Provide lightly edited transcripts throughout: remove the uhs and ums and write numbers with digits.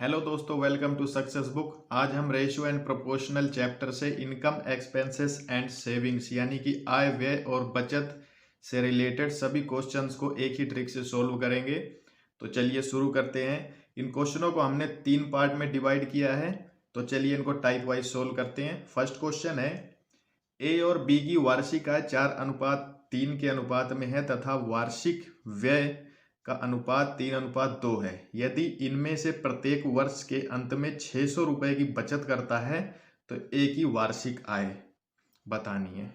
Hello दोस्तों, welcome to success book. आज हम रेशियो एंड प्रोपोर्शनल चैप्टर से इनकम, एक्सपेंसेस एंड सेविंग्स यानी कि आय, व्यय और बचत से रिलेटेड सभी क्वेश्चंस को एक ही ट्रिक से सॉल्व करेंगे। तो चलिए शुरू करते हैं। इन क्वेश्चनों को हमने 3 पार्ट में डिवाइड किया है, तो चलिए इनको टाइप वाइज सोल्व करते हैं। फर्स्ट क्वेश्चन है, ए और बी की वार्षिक आय 4:3 के अनुपात में है तथा वार्षिक व्यय का अनुपात 3:2 है। यदि इनमें से प्रत्येक वर्ष के अंत में 600 रुपए की बचत करता है तो ए की वार्षिक आय बतानी है।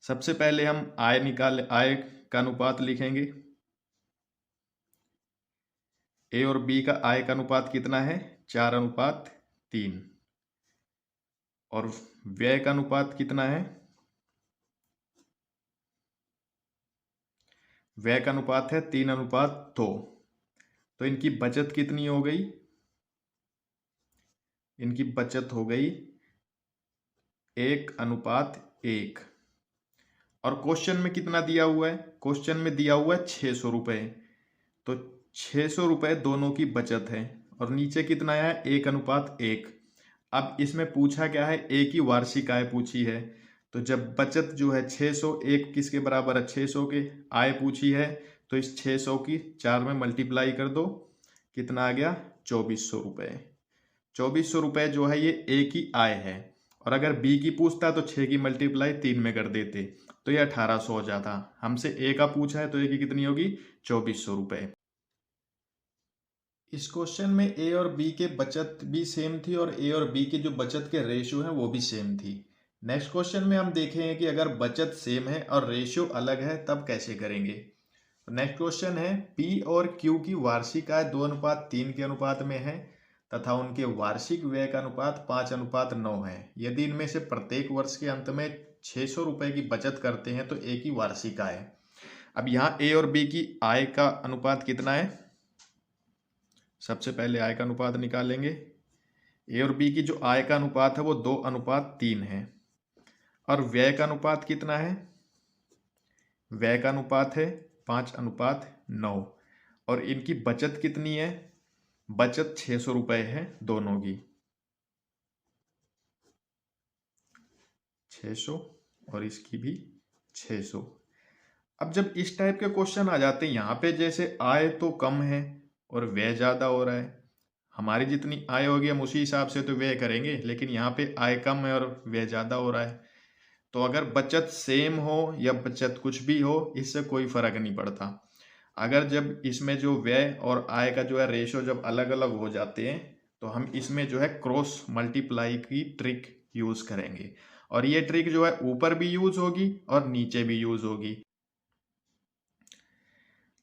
सबसे पहले हम आय का अनुपात लिखेंगे। ए और बी का आय का अनुपात कितना है? 4:3। और व्यय का अनुपात कितना है? व्यय का अनुपात है 3:2। तो इनकी बचत कितनी हो गई? इनकी बचत हो गई 1:1। और क्वेश्चन में कितना दिया हुआ है? क्वेश्चन में दिया हुआ है 600 रुपए। तो 600 रुपए दोनों की बचत है। और नीचे कितना है? 1:1। अब इसमें पूछा क्या है? ए की वार्षिक आय पूछी है। तो जब बचत जो है 600, एक किसके बराबर है? 600 के। आय पूछी है तो इस 600 की 4 में मल्टीप्लाई कर दो। कितना आ गया? 2400 रुपए। 2400 रुपए जो है ये ए की आय है। और अगर बी की पूछता तो 6 की मल्टीप्लाई 3 में कर देते तो ये 1800 हो जाता। हमसे ए का पूछा है तो ए की कितनी होगी? 2400 रुपए। इस क्वेश्चन में ए और बी के बचत भी सेम थी और ए और बी के जो बचत के रेशियो हैं वो भी सेम थी। नेक्स्ट क्वेश्चन में हम देखेंगे कि अगर बचत सेम है और रेशियो अलग है तब कैसे करेंगे। नेक्स्ट क्वेश्चन है, पी और क्यू की वार्षिक आय 2:3 के अनुपात में है तथा उनके वार्षिक व्यय का अनुपात 5:9 है। यदि इनमें से प्रत्येक वर्ष के अंत में 600 रुपए की बचत करते हैं तो ए की वार्षिक आय। अब यहाँ ए और बी की आय का अनुपात कितना है? सबसे पहले आय का अनुपात निकालेंगे। ए और बी की जो आय का अनुपात है वो 2:3 है। और व्यय का अनुपात कितना है? व्यय का अनुपात है 5:9। और इनकी बचत कितनी है? बचत 600 रुपए है दोनों की। 600 और इसकी भी 600। अब जब इस टाइप के क्वेश्चन आ जाते हैं, यहाँ पे जैसे आय तो कम है और व्यय ज़्यादा हो रहा है। हमारी जितनी आय होगी हम उसी हिसाब से तो व्यय करेंगे, लेकिन यहाँ पे आय कम है और व्यय ज़्यादा हो रहा है। तो अगर बचत सेम हो या बचत कुछ भी हो, इससे कोई फर्क नहीं पड़ता। अगर जब इसमें जो व्यय और आय का जो है रेशो जब अलग अलग हो जाते हैं तो हम इसमें जो है क्रॉस मल्टीप्लाई की ट्रिक यूज़ करेंगे। और ये ट्रिक जो है ऊपर भी यूज़ होगी और नीचे भी यूज़ होगी।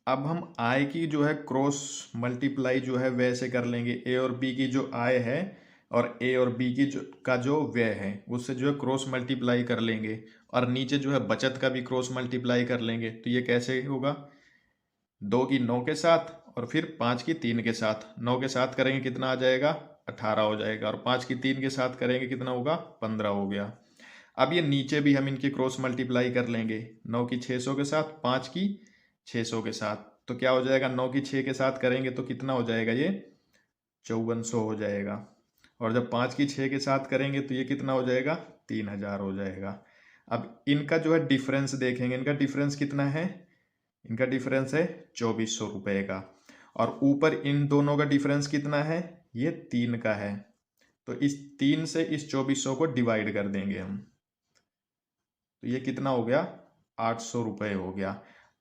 अब हम आय की जो है क्रॉस मल्टीप्लाई जो है वैसे कर लेंगे। ए और बी की जो आय है और ए और बी की जो व्यय है उससे जो है क्रॉस मल्टीप्लाई कर लेंगे। और नीचे जो है बचत का भी क्रॉस मल्टीप्लाई कर लेंगे। तो ये कैसे होगा? 2 की 9 के साथ और फिर 5 की 3 के साथ। 9 के साथ करेंगे कितना आ जाएगा? 18 हो जाएगा। और 5 की 3 के साथ करेंगे कितना होगा? 15 हो गया। अब ये नीचे भी हम इनकी क्रॉस मल्टीप्लाई कर लेंगे। 9 की 600 के साथ, 5 की 600 के साथ। तो क्या हो जाएगा? 9 की 6 के साथ करेंगे तो कितना हो जाएगा? ये 5400 हो जाएगा। और जब 5 की 6 के साथ करेंगे तो ये कितना हो जाएगा? 3000 हो जाएगा। अब इनका जो है डिफरेंस देखेंगे। इनका डिफरेंस कितना है? इनका डिफरेंस है 2400 रुपये का। और ऊपर इन दोनों का डिफरेंस कितना है? ये 3 का है। तो इस 3 से इस 2400 को डिवाइड कर देंगे हम। तो ये कितना हो गया? 800 रुपये हो गया।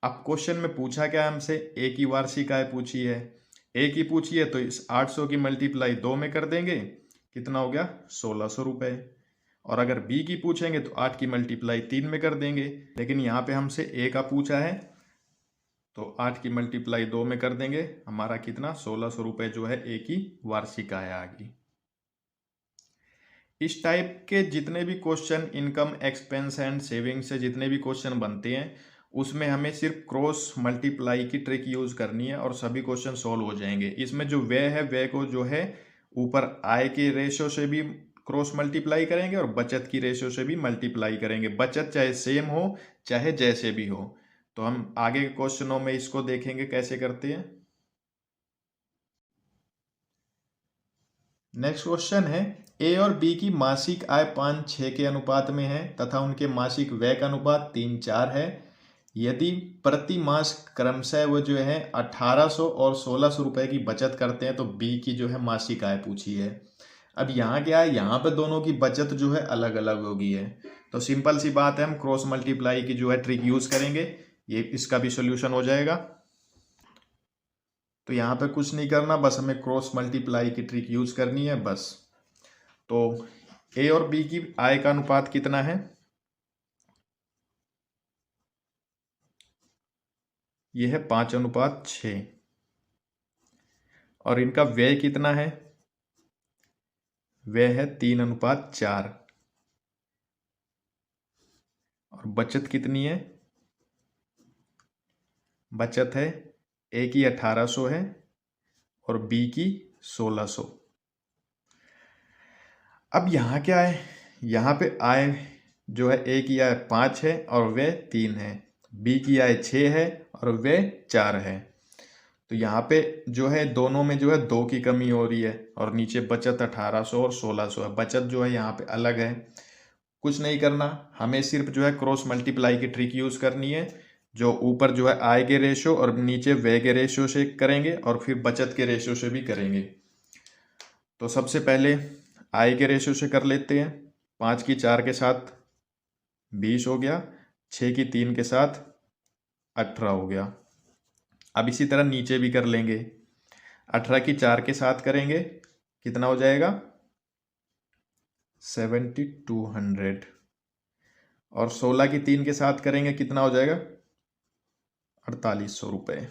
अब क्वेश्चन में पूछा क्या है हमसे? ए की वार्षिक आय पूछी है। ए की पूछी है तो इस 800 की मल्टीप्लाई 2 में कर देंगे। कितना हो गया? 1600 रुपये। और अगर बी की पूछेंगे तो 8 की मल्टीप्लाई 3 में कर देंगे। लेकिन यहाँ पे हमसे ए का पूछा है तो 8 की मल्टीप्लाई 2 में कर देंगे। हमारा कितना? 1600 रुपये जो है ए की वार्षिक आय आ गई। इस टाइप के जितने भी question income, expense and saving से जितने भी क्वेश्चन बनते हैं उसमें हमें सिर्फ क्रॉस मल्टीप्लाई की ट्रिक यूज करनी है और सभी क्वेश्चन सॉल्व हो जाएंगे। इसमें जो व्यय है, व्यय को जो है ऊपर आय के रेशियो से भी क्रॉस मल्टीप्लाई करेंगे और बचत की रेशियो से भी मल्टीप्लाई करेंगे। बचत चाहे सेम हो चाहे जैसे भी हो। तो हम आगे के क्वेश्चनों में इसको देखेंगे कैसे करते हैं। नेक्स्ट क्वेश्चन है, ए और बी की मासिक आय 5-6 के अनुपात में है तथा उनके मासिक व्यय का अनुपात 3-4 है। यदि प्रति मास क्रमशः वो जो है 1800 और 1600 रुपए की बचत करते हैं तो बी की जो है मासिक आय पूछी है। अब यहाँ क्या है, यहाँ पे दोनों की बचत जो है अलग अलग होगी है, तो सिंपल सी बात है, हम क्रॉस मल्टीप्लाई की जो है ट्रिक यूज करेंगे, ये इसका भी सोल्यूशन हो जाएगा। तो यहाँ पे कुछ नहीं करना, बस हमें क्रॉस मल्टीप्लाई की ट्रिक यूज करनी है बस। तो ए और बी की आय का अनुपात कितना है, ये है 5:6, और इनका व्यय कितना है, व्यय है 3:4, और बचत कितनी है, बचत है ए की 1800 है और बी की 1600। अब यहाँ क्या है, यहाँ पे आय जो है ए की आय 5 है और व्यय 3 है, बी की आय 6 है और व्यय 4 है। तो यहाँ पे जो है दोनों में जो है 2 की कमी हो रही है, और नीचे बचत 1800 और 1600 है, बचत जो है यहाँ पे अलग है। कुछ नहीं करना, हमें सिर्फ जो है क्रॉस मल्टीप्लाई की ट्रिक यूज करनी है, जो ऊपर जो है आय के रेशो और नीचे व्यय के रेशो से करेंगे और फिर बचत के रेशो से भी करेंगे। तो सबसे पहले आय के रेशो से कर लेते हैं। 5 की 4 के साथ 20 हो गया, 6 की 3 के साथ 18 हो गया। अब इसी तरह नीचे भी कर लेंगे, 18 की 4 के साथ करेंगे, कितना हो जाएगा 7200, और 16 की 3 के साथ करेंगे, कितना हो जाएगा 4800 रुपये।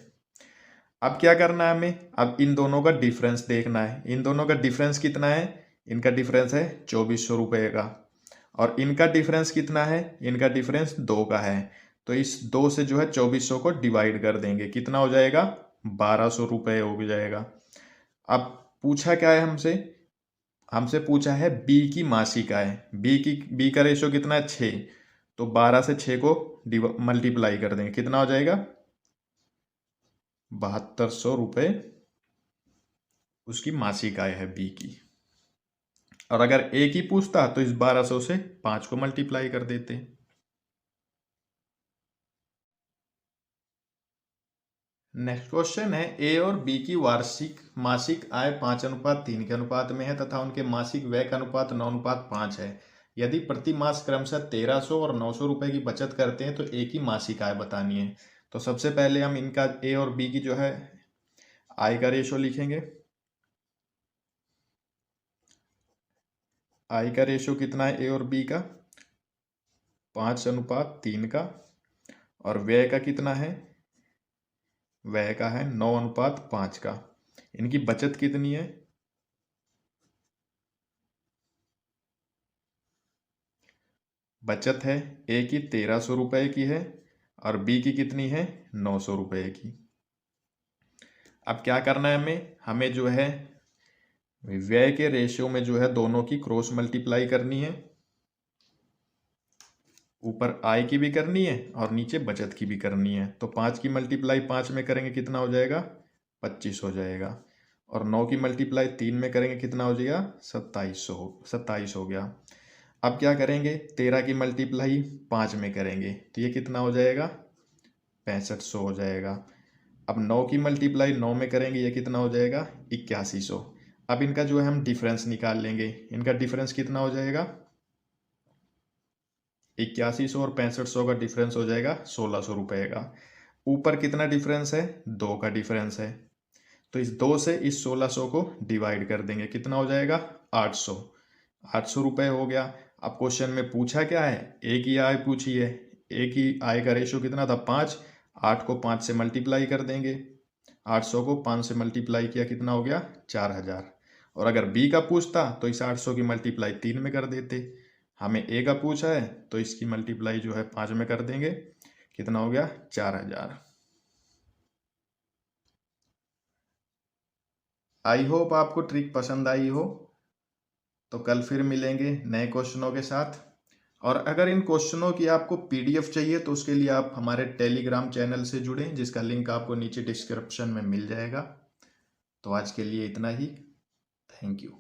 अब क्या करना है हमें, अब इन दोनों का डिफरेंस देखना है। इन दोनों का डिफरेंस कितना है, इनका डिफरेंस है 2400 रुपये का, और इनका डिफरेंस कितना है, इनका डिफरेंस 2 का है। तो इस 2 से जो है 2400 को डिवाइड कर देंगे, कितना हो जाएगा 1200 रुपये हो जाएगा। अब पूछा क्या है हमसे, हमसे पूछा है बी की मासिक आय। बी का रेशो कितना है 6, तो 12 से 6 को मल्टीप्लाई कर देंगे, कितना हो जाएगा 7200 रुपये उसकी मासिक आय है बी की। और अगर ए की पूछता तो इस 1200 से 5 को मल्टीप्लाई कर देते। नेक्स्ट क्वेश्चन है, ए और बी की वार्षिक मासिक आय 5:3 के अनुपात में है तथा उनके मासिक व्यय का अनुपात 9:5 है। यदि प्रति मास क्रमशः 1300 और 900 रुपए की बचत करते हैं तो ए की मासिक आय बतानी है। तो सबसे पहले हम इनका ए और बी की जो है आय का रेशो लिखेंगे। आय का रेशो कितना है ए और बी का 5:3 का, और व्यय का कितना है, व्यय का है 9:5 का। इनकी बचत कितनी है, बचत है ए की 1300 रुपये की है और बी की कितनी है 900 रुपये की। अब क्या करना है हमें जो है व्यय के रेशियो में जो है दोनों की क्रॉस मल्टीप्लाई करनी है, ऊपर आय की भी करनी है और नीचे बचत की भी करनी है। तो 5 की मल्टीप्लाई 5 में करेंगे, कितना हो जाएगा 25 हो जाएगा, और 9 की मल्टीप्लाई 3 में करेंगे, कितना हो जाएगा 27 हो गया। अब क्या करेंगे, 13 की मल्टीप्लाई 5 में करेंगे तो ये कितना हो जाएगा 6500 हो जाएगा। अब 9 की मल्टीप्लाई 9 में करेंगे, ये कितना हो जाएगा 8100। अब इनका जो है हम डिफरेंस निकाल लेंगे, इनका डिफरेंस कितना हो जाएगा 8100 और 6500 का डिफरेंस हो जाएगा 1600 रुपये का। ऊपर कितना डिफरेंस है 2 का डिफरेंस है, तो इस 2 से इस 1600 को डिवाइड कर देंगे, कितना हो जाएगा 800 रुपये हो गया। अब क्वेश्चन में पूछा क्या है, ए की आय पूछी है, ए की आय का रेशो कितना था 5, 8 को 5 से मल्टीप्लाई कर देंगे, 800 को 5 से मल्टीप्लाई किया, कितना हो गया 4000। और अगर बी का पूछता तो इस 800 की मल्टीप्लाई 3 में कर देते। हमें ए का पूछा है तो इसकी मल्टीप्लाई जो है 5 में कर देंगे, कितना हो गया 4000। आई होप आपको ट्रिक पसंद आई हो। तो कल फिर मिलेंगे नए क्वेश्चनों के साथ। और अगर इन क्वेश्चनों की आपको पीडीएफ चाहिए तो उसके लिए आप हमारे टेलीग्राम चैनल से जुड़ें, जिसका लिंक आपको नीचे डिस्क्रिप्शन में मिल जाएगा। तो आज के लिए इतना ही, थैंक यू।